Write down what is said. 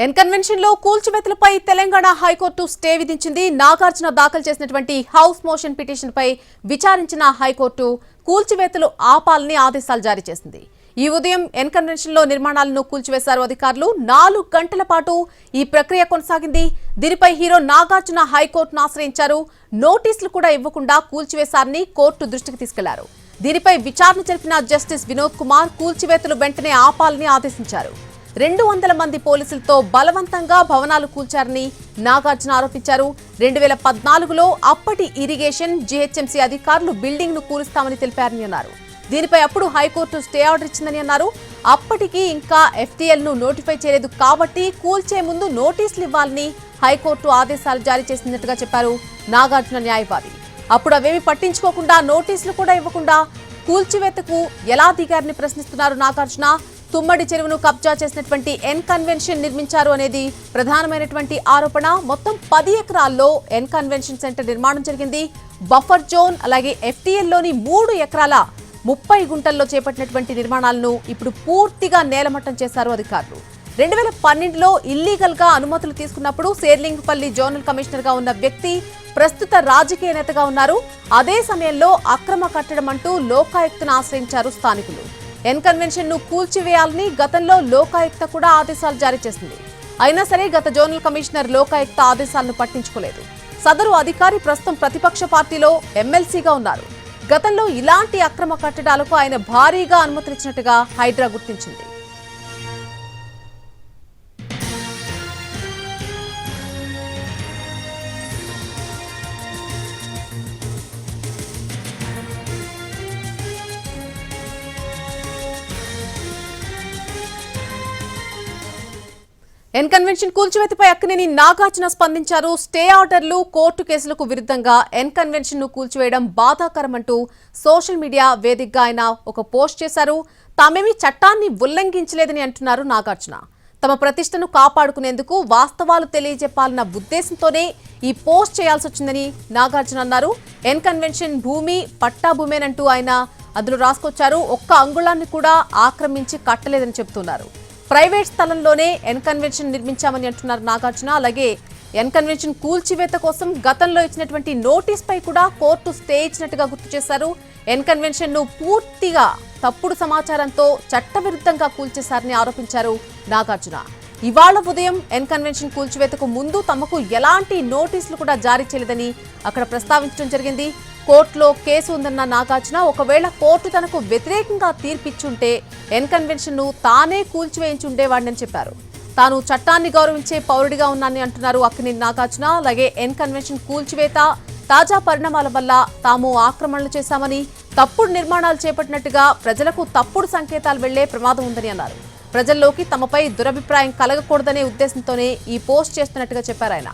N convention లో కూల్చివేతలపై Telangana high court stay విధించింది. నాగార్జున దాఖలు చేసినటువంటి హౌస్ మోషన్ పిటిషన్ పై విచారించిన హైకోర్టు కూల్చివేతలు ఆపాలని ఆదేశాలు జారీ చేసింది. ఈ ఉదయం ఎన్ కన్వెన్షన్ లో నిర్మాణాలను కూల్చివేశారు అధికారులు. 4 గంటల పాటు ఈ ప్రక్రియ కొనసాగింది. దీనిపై హీరో నాగార్జున హైకోర్టును ఆశ్రయించారు. నోటీసులు కూడా ఇవ్వకుండా కూల్చివేశారని కోర్టు దృష్టికి తీసుకెళ్లారు. దీనిపై విచారణ జరిపిన జస్టిస్ వినోద్ కుమార్ కూల్చివేతలు వెంటనే ఆపాలని ఆదేశించారు. 200 మంది పోలీసులతో బలవంతంగా భవనాలు కూల్చారని నాగార్జున ఆరోపించారు. 2014లో అప్పటి ఇరిగేషన్ జీహెచ్ఎంసీ అధికారులు బిల్డింగ్ ను కూలుస్తామని తెలిపారని అన్నారు. దీనిపై అప్పుడు హైకోర్టు స్టే ఆర్డర్ ఇచ్చిందని అన్నారు. అప్పటికి ఇంకా ఎఫ్టీఎల్ ను నోటిఫై చేయలేదు కాబట్టి కూల్చే ముందు నోటీసులు ఇవ్వాలని హైకోర్టు ఆదేశాలు జారీ చేసినట్టుగా చెప్పారు నాగార్జున న్యాయవాది. అప్పుడు అవేమి పట్టించుకోకుండా నోటీసులు కూడా ఇవ్వకుండా కూల్చివేతకు ఎలా దిగారని ప్రశ్నిస్తున్నారు నాగార్జున. తుమ్మడి చెరువును కబ్జా చేసినటువంటి ఎన్ కన్వెన్షన్ నిర్మించారు అనేది ప్రధానమైనటువంటి ఆరోపణ. మొత్తం 10 ఎకరాల్లో ఎన్ కన్వెన్షన్ సెంటర్ నిర్మాణం జరిగింది. బఫర్ జోన్ అలాగే ఎఫ్టీఎల్ లోని 3 ఎకరాల 30 గుంటల్లో చేపట్టినటువంటి నిర్మాణాలను ఇప్పుడు పూర్తిగా నేలమట్టం చేశారు అధికారులు. 2012లో ఇల్లీగల్ గా అనుమతులు తీసుకున్నప్పుడు శేర్లింగపల్లి జోనల్ కమిషనర్ గా ఉన్న వ్యక్తి ప్రస్తుత రాజకీయ నేతగా ఉన్నారు. అదే సమయంలో అక్రమ కట్టడం అంటూ లోకాయుక్తను ఆశ్రయించారు స్థానికులు. ఎన్ కన్వెన్షన్ ను కూల్చివేయాలని గతంలో లోకాయుక్త కూడా ఆదేశాలు జారీ చేసింది. అయినా సరే గత జోనల్ కమిషనర్ లోకాయుక్త ఆదేశాలను పట్టించుకోలేదు. సదరు అధికారి ప్రస్తుతం ప్రతిపక్ష పార్టీలో ఎమ్మెల్సీగా ఉన్నారు. గతంలో ఇలాంటి అక్రమ కట్టడాలకు ఆయన భారీగా అనుమతినిచ్చినట్టుగా హైడ్రా గుర్తించింది. ఎన్ కన్వెన్షన్ కూల్చివేతపై అక్కినేని నాగార్జున స్పందించారు. స్టే ఆర్డర్లు, కోర్టు కేసులకు విరుద్ధంగా ఎన్ కన్వెన్షన్ ను కూల్చివేయడం బాధాకరమంటూ సోషల్ మీడియా వేదికగా ఆయన ఒక పోస్ట్ చేశారు. తామేమీ చట్టాన్ని ఉల్లంఘించలేదని అంటున్నారు నాగార్జున. తమ ప్రతిష్టను కాపాడుకునేందుకు వాస్తవాలు తెలియజెప్పాలన్న ఉద్దేశంతోనే ఈ పోస్ట్ చేయాల్సి వచ్చిందని నాగార్జున అన్నారు. ఎన్ కన్వెన్షన్ భూమి పట్టా భూమేనంటూ ఆయన అందులో రాసుకొచ్చారు. ఒక్క అంగుళాన్ని కూడా ఆక్రమించి కట్టలేదని చెబుతున్నారు. ప్రైవేట్ స్థలంలోనే ఎన్ కన్వెన్షన్ నిర్మించామని అంటున్నారు నాగార్జున. అలాగే ఎన్ కన్వెన్షన్ కూల్చివేత కోసం గతంలో ఇచ్చినటువంటి నోటీస్ పై కూడా కోర్టు స్టే ఇచ్చినట్టుగా గుర్తు చేశారు. ఎన్ కన్వెన్షన్ ను పూర్తిగా తప్పుడు సమాచారంతో చట్టవిరుద్ధంగా కూల్చేశారని ఆరోపించారు నాగార్జున. ఇవాళ ఉదయం ఎన్ కన్వెన్షన్ కూల్చివేతకు ముందు తమకు ఎలాంటి నోటీసులు కూడా జారీ చేయలేదని అక్కడ ప్రస్తావించడం జరిగింది. కోర్టులో కేసు ఉందన్న నాగార్జున ఒకవేళ కోర్టు తనకు వ్యతిరేకంగా తీర్పిచ్చుంటే ఎన్ కన్వెన్షన్ ను తానే కూల్చివేయించుండేవాడిని చెప్పారు. తాను చట్టాన్ని గౌరవించే పౌరుడిగా ఉన్నానని అంటున్నారు అక్కినేని నాగార్జున. అలాగే ఎన్ కన్వెన్షన్ కూల్చివేత తాజా పరిణామాల వల్ల తాము ఆక్రమణలు చేశామని, తప్పుడు నిర్మాణాలు చేపట్టినట్టుగా ప్రజలకు తప్పుడు సంకేతాలు వెళ్లే ప్రమాదం ఉందని అన్నారు. ప్రజల్లోకి తమపై దురభిప్రాయం కలగకూడదనే ఉద్దేశంతోనే ఈ పోస్ట్ చేస్తున్నట్టుగా చెప్పారు ఆయన.